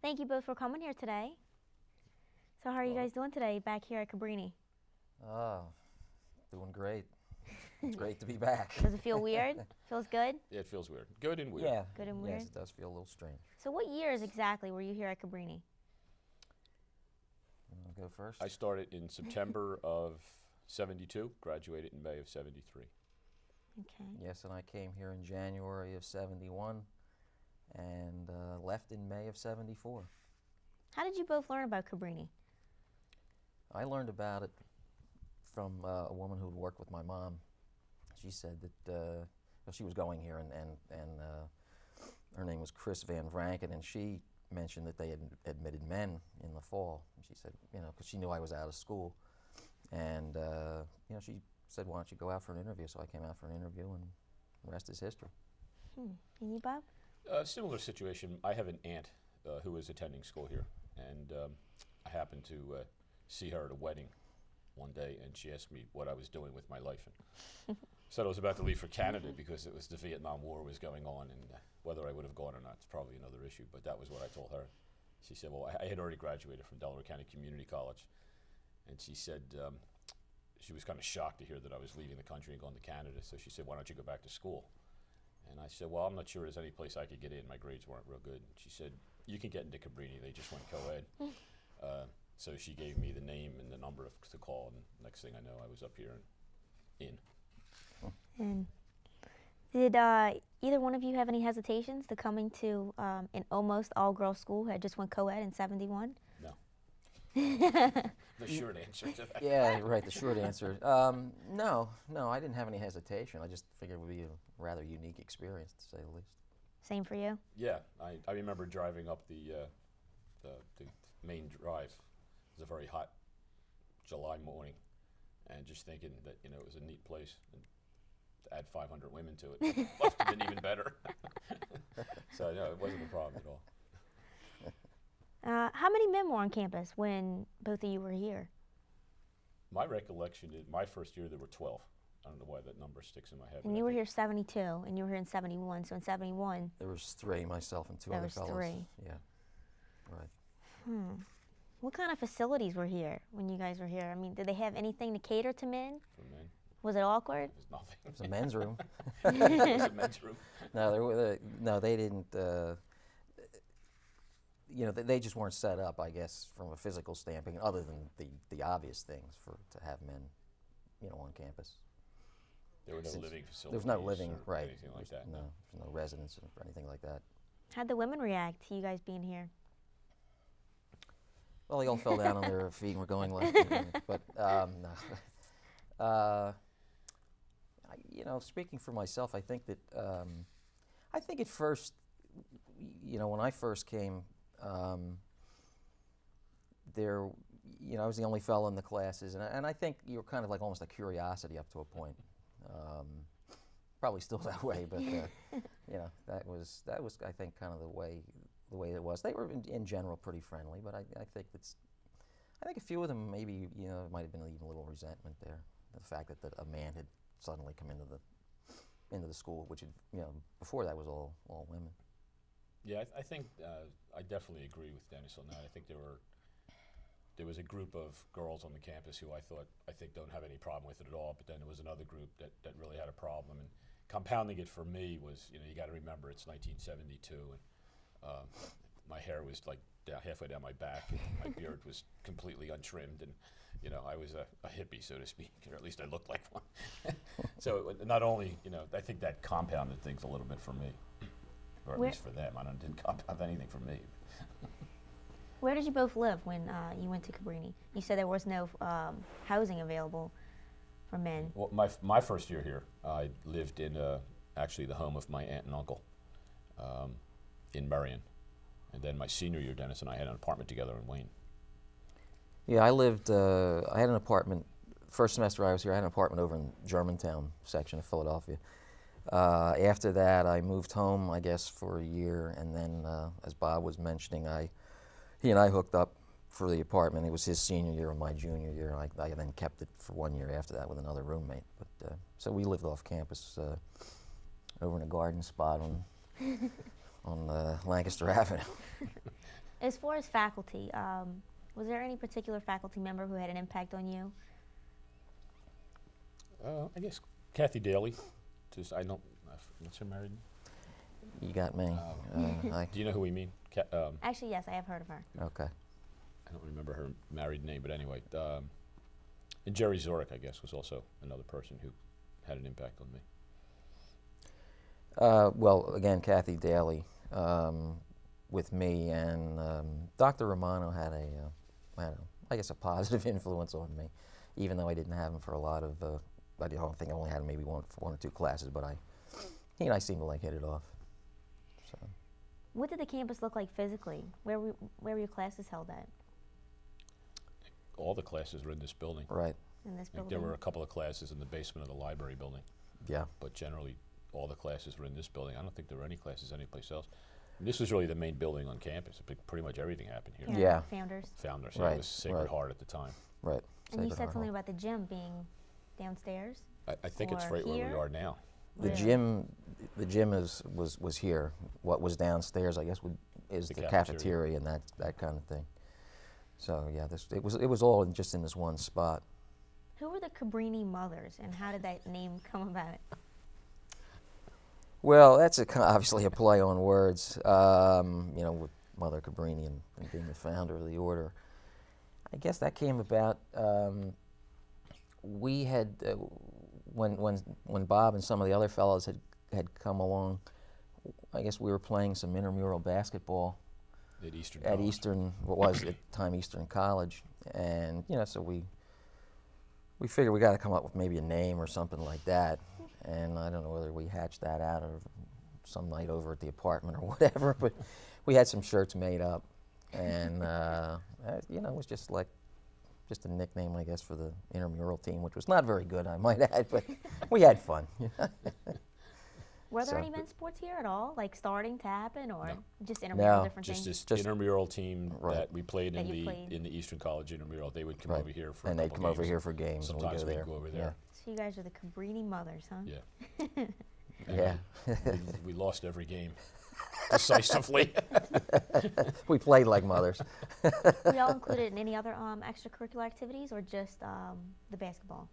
Thank you both for coming here today. So how are you guys doing today back here at Cabrini? Oh, doing great. It's great to be back. Does it feel weird? Feels good? Yeah, it feels weird. Good and weird. Yeah. Good and weird? Yes, it does feel a little strange. So what years exactly were you here at Cabrini? You want to go first? I started in September of 72, graduated in May of 73. Okay. Yes, and I came here in January of 71 and left in May of 74. How did you both learn about Cabrini? I learned about it from a woman who worked with my mom. She said that well, she was going here, and her name was Chris Van Vranken, and she mentioned that they had admitted men in the fall. And she said, because she knew I was out of school, and she said, "Why don't you go out for an interview?" So I came out for an interview, and the rest is history. And you, Bob? Similar situation. I have an aunt who was attending school here, and I happened to see her at a wedding one day, and she asked me what I was doing with my life. And said I was about to leave for Canada because it was the Vietnam War was going on, and whether I would have gone or not is probably another issue, but that was what I told her. She said, well, I had already graduated from Delaware County Community College, and she said she was kind of shocked to hear that I was leaving the country and going to Canada, so she said, why don't you go back to school? And I said, well, I'm not sure there's any place I could get in. My grades weren't real good. She said, you can get into Cabrini. They just went co-ed. So she gave me the name and the number to call, and next thing I know, I was up here and in. And did either one of you have any hesitations to coming to an almost all-girls school who had just went co-ed in 71? No. The short answer to that. Yeah, right, the short answer. No, I didn't have any hesitation. I just figured it would be a rather unique experience, to say the least. Same for you? Yeah, I remember driving up the main drive. It was a very hot July morning, and just thinking that it was a neat place. And to add 500 women to it must have been even better. So no, it wasn't a problem at all. How many men were on campus when both of you were here? My recollection is my first year there were 12. I don't know why that number sticks in my head. And you were here 72, and you were here in 71. So in 71, There was three, myself and two There other was fellows. three. Yeah, right. what kind of facilities were here when you guys were here? I mean, did they have anything to cater to men? For men, Was it awkward? there's nothing. It was a men's room. It was a men's room. No, they didn't. They just weren't set up, I guess, from a physical standpoint, other than the obvious things to have men, on campus. There were no Since living facilities. There's no living, or right? anything like that. No, there's no residence or anything like that. How'd the women react to you guys being here? Well, they all fell down on their feet and were going left. But no. Speaking for myself, I think that I think at first, when I first came, I was the only fellow in the classes, and I think you were kind of like almost a curiosity up to a point. Probably still that way, but that was I think kind of the way it was. They were in general pretty friendly, but I think a few of them maybe might have been even a little resentment there, the fact that a man had suddenly come into the school, which had, before that was all women. Yeah, I think I definitely agree with Dennis on that. I think there was a group of girls on the campus who I think don't have any problem with it at all, but then there was another group that really had a problem. And compounding it for me was, you got to remember it's 1972, and my hair was like halfway down my back, and my beard was completely untrimmed, and I was a hippie, so to speak, or at least I looked like one. So not only, I think that compounded things a little bit for me, or at least for them. It didn't compound anything for me. Where did you both live when you went to Cabrini? You said there was no housing available for men. Well, my first year here, I lived in actually the home of my aunt and uncle in Marion. And then my senior year, Dennis and I had an apartment together in Wayne. Yeah, I lived. I had an apartment. First semester I was here, I had an apartment over in Germantown section of Philadelphia. After that, I moved home, I guess, for a year, and then, as Bob was mentioning, he and I hooked up for the apartment. It was his senior year and my junior year. I then kept it for 1 year after that with another roommate. But so we lived off campus over in a garden spot on Lancaster Avenue. As far as faculty, was there any particular faculty member who had an impact on you? I guess Kathy Daly. Just I don't. What's her married? You got me. Do you know who we mean? Actually, yes, I have heard of her. Okay. I don't remember her married name, but anyway. And Jerry Zorich, I guess, was also another person who had an impact on me. Well, again, Kathy Daly with me, and Dr. Romano had I guess, a positive influence on me, even though I didn't have him for a lot of. I don't think I only had him maybe one or two classes, but he and I seemed to like hit it off. So. What did the campus look like physically? Where were your classes held at? All the classes were in this building. Right. In this building? There were a couple of classes in the basement of the library building. Yeah. But generally, all the classes were in this building. I don't think there were any classes anyplace else. And this was really the main building on campus. Pretty much everything happened here. Yeah. Founders. Founders. Right. It was Sacred Heart at the time. Right. And you Sacred said Heart something Hall. about the gym being downstairs? I think it's Or right where we here? are now. The Really? gym was here. What was downstairs, I guess, is The the cafeteria. cafeteria and that kind of thing. So yeah, it was all just in this one spot. Who were the Cabrini mothers, and how did that name come about? Well, that's obviously a play on words. With Mother Cabrini and being the founder of the order. I guess that came about. We had when Bob and some of the other fellows had come along. I guess we were playing some intramural basketball At Eastern at College. Eastern, what was at the time Eastern College, and so we figured we got to come up with maybe a name or something like that, and I don't know whether we hatched that out of some night over at the apartment or whatever, but we had some shirts made up, and it was just a nickname, I guess, for the intramural team, which was not very good, I might add, but we had fun. Were there So- any men's sports here at all, like starting to happen, or No. just intramural No. different Just things? this intramural team Right. that we played That in you the played. in the Eastern College intramural. They would come Right. over here for And a they'd couple come over games. here for games, and we'd Sometimes go we'd there. go over there. So you guys are the Cabrini mothers, huh? Yeah. Yeah. We lost every game decisively. We played like mothers. Were y'all included in any other extracurricular activities, or just the basketball?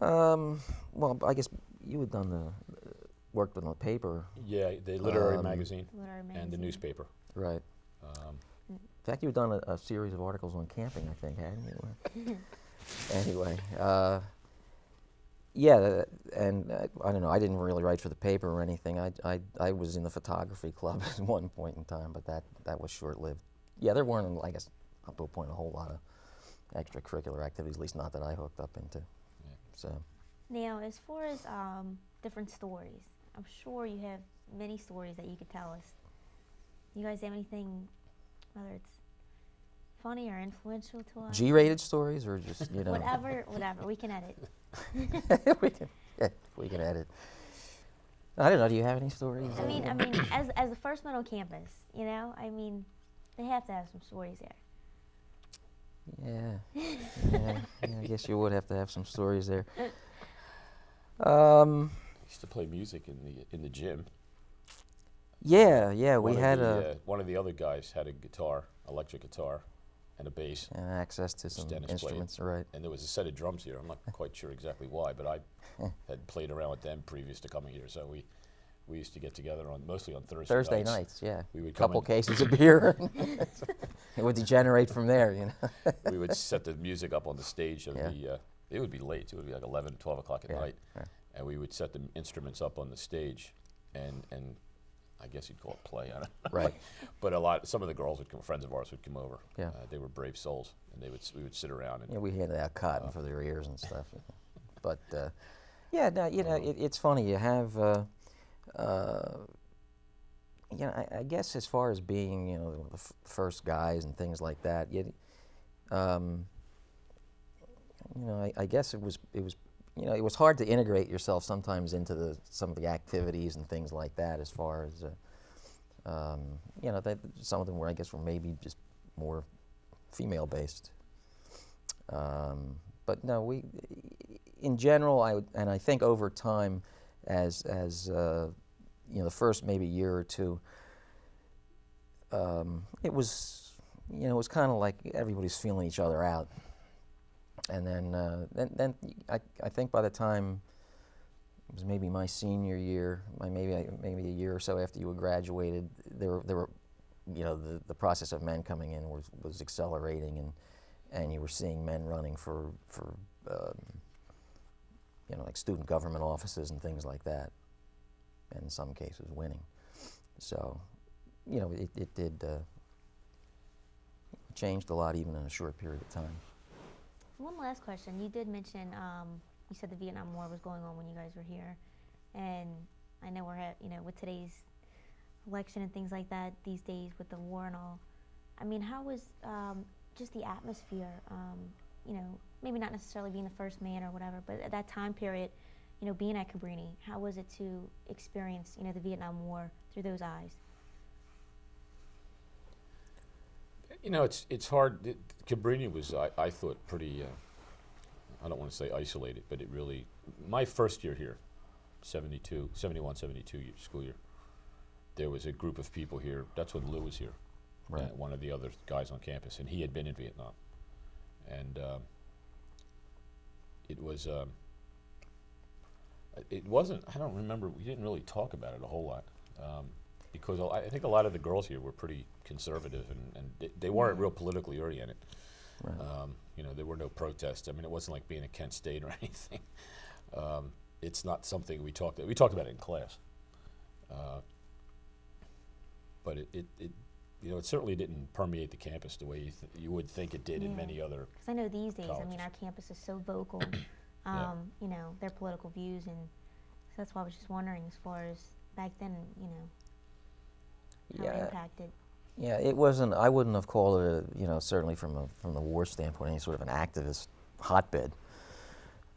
Well, I guess you had worked with the paper, Yeah, the literary Um, magazine Literary and the magazine? newspaper. right? Um, In fact, you had done a series of articles on camping, I think, hadn't you? Anyway, yeah, and I don't know. I didn't really write for the paper or anything. I was in the photography club at one point in time, but that was short-lived. Yeah, there weren't, I guess, up to a point, a whole lot of extracurricular activities, at least not that I hooked up into. Yeah. So. Now, as far as different stories, I'm sure you have many stories that you could tell us. You guys have anything, whether it's funny or influential to us? G-rated stories, or just Whatever, we can edit. we can edit. I don't know. Do you have any stories? I mean, as the first one on campus, they have to have some stories there. Yeah, I guess you would have to have some stories there. I used to play music in the gym. Yeah, we One of had one of the other guys had a guitar, electric guitar, and a bass. access to some Dennis instruments, right? And there was a set of drums here. I'm not quite sure exactly why, but I had played around with them previous to coming here. So we used to get together mostly on Thursday Nights, yeah. We would come couple in- cases of beer. It would degenerate from there, We would set the music up on the stage of Yeah. it would be late. It would be like 11, 12 o'clock at Yeah, night. yeah. And we would set the instruments up on the stage and I guess you'd call it play. I don't know. Right. But some of the girls friends of ours would come over. Yeah. They were brave souls, and we would sit around and We handed out cotton for their ears and stuff. But yeah, no, it's funny. You have, I guess as far as being, the first guys and things like that, I guess it was hard to integrate yourself sometimes into some of the activities and things like that. As far as, some of them were maybe just more female-based. But no, in general, I think over time, as the first maybe year or two, it was, it was kind of like everybody's feeling each other out. And then I think by the time it was maybe my senior year, maybe a year or so after you had graduated, there were the process of men coming in was accelerating, and you were seeing men running for like student government offices and things like that, and in some cases winning. So, it did changed a lot even in a short period of time. One last question. You did mention, you said the Vietnam War was going on when you guys were here, and I know we're at, with today's election and things like that these days with the war and all. I mean, how was just the atmosphere? Maybe not necessarily being the first man or whatever, but at that time period, being at Cabrini, how was it to experience, the Vietnam War through those eyes? It's hard. Cabrini was, I thought, pretty, I don't want to say isolated, but it really, my first year here, 71, 72 school year, there was a group of people here. That's when Lou was here, right. One of the other guys on campus, and he had been in Vietnam. And it wasn't, I don't remember, we didn't really talk about it a whole lot. Because I think a lot of the girls here were pretty conservative, and they weren't real politically oriented. Right. There were no protests. I mean, it wasn't like being at Kent State or anything. It's not something we talked about it in class. But it certainly didn't permeate the campus the way you would think it did in many other. Because I know these days, colleges. our campus is so vocal, their political views, and so that's why I was just wondering, as far as back then, how it impacted. Yeah, it wasn't. I wouldn't have called it, certainly from the war standpoint, any sort of an activist hotbed.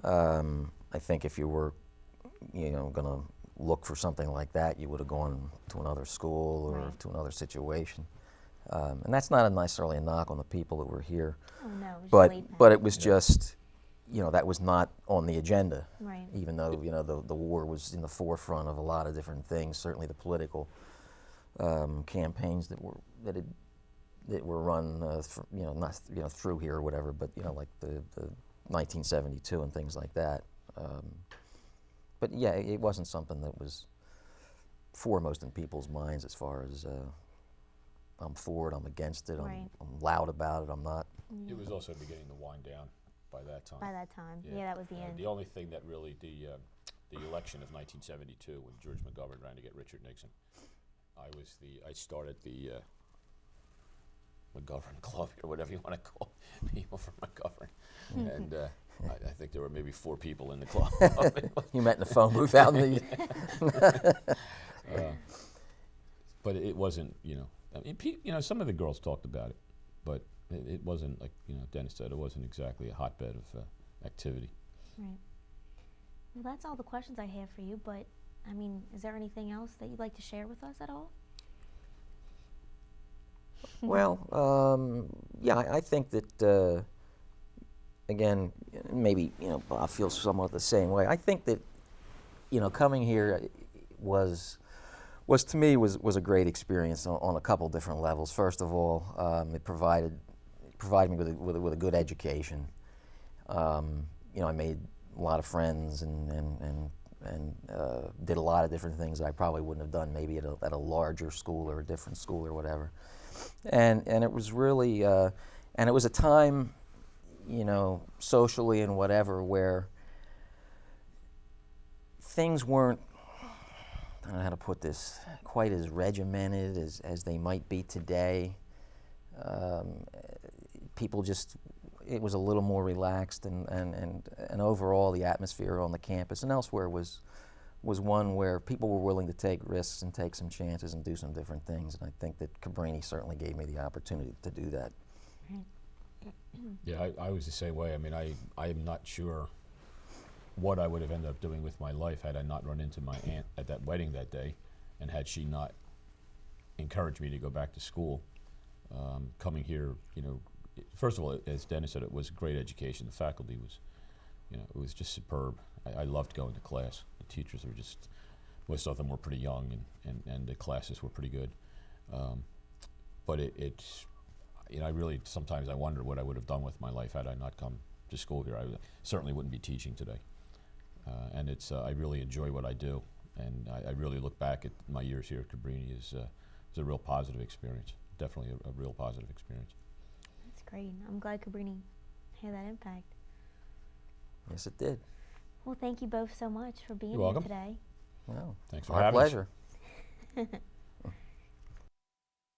I think if you were, going to look for something like that, you would have gone to another school or to another situation. And that's not necessarily a knock on the people that were here. Oh no, it was but it was just, that was not on the agenda. Right. Even though the war was in the forefront of a lot of different things, certainly the political campaigns that were run, not through here or whatever, but like the 1972 and things like that. But yeah, it wasn't something that was foremost in people's minds as far as I'm for it, I'm against it, I'm loud about it, I'm not. It was also beginning to wind down by that time. By that time, that was the end. The only thing that really, the election of 1972, when George McGovern ran to get Richard Nixon, I started the McGovern Club, or whatever you want to call it, people from McGovern. And I think there were maybe 4 people in the club. You met in the phone booth out in the... But it wasn't, some of the girls talked about it, but it wasn't, like, Dennis said, it wasn't exactly a hotbed of activity. Right. Well, that's all the questions I have for you, but I mean, is there anything else that you'd like to share with us at all? Well, I think that, again, maybe, Bob feels somewhat the same way. I think that, coming here was to me a great experience on a couple different levels. First of all, it provided me with a good education. I made a lot of friends and did a lot of different things that I probably wouldn't have done maybe at a larger school or a different school or whatever. And it was really, and it was a time, socially and whatever, where things weren't, I don't know how to put this, quite as regimented as they might be today. People just, it was a little more relaxed, and overall the atmosphere on the campus and elsewhere was one where people were willing to take risks and take some chances and do some different things, and I think that Cabrini certainly gave me the opportunity to do that. Yeah, I was the same way. I mean, I am not sure what I would have ended up doing with my life had I not run into my aunt at that wedding that day, and had she not encouraged me to go back to school. Coming here, first of all, as Dennis said, it was a great education. The faculty was, it was just superb. I loved going to class. The teachers were just, most of them were pretty young, and the classes were pretty good. but it's, you know, I really, sometimes I wonder what I would have done with my life had I not come to school here. I certainly wouldn't be teaching today. And it's, I really enjoy what I do. And I really look back at my years here at Cabrini as a real positive experience. Definitely a real positive experience. That's great. I'm glad Cabrini had that impact. Yes, it did. Well, thank you both so much for being You're here welcome. today. Well, Thanks for our having us. pleasure.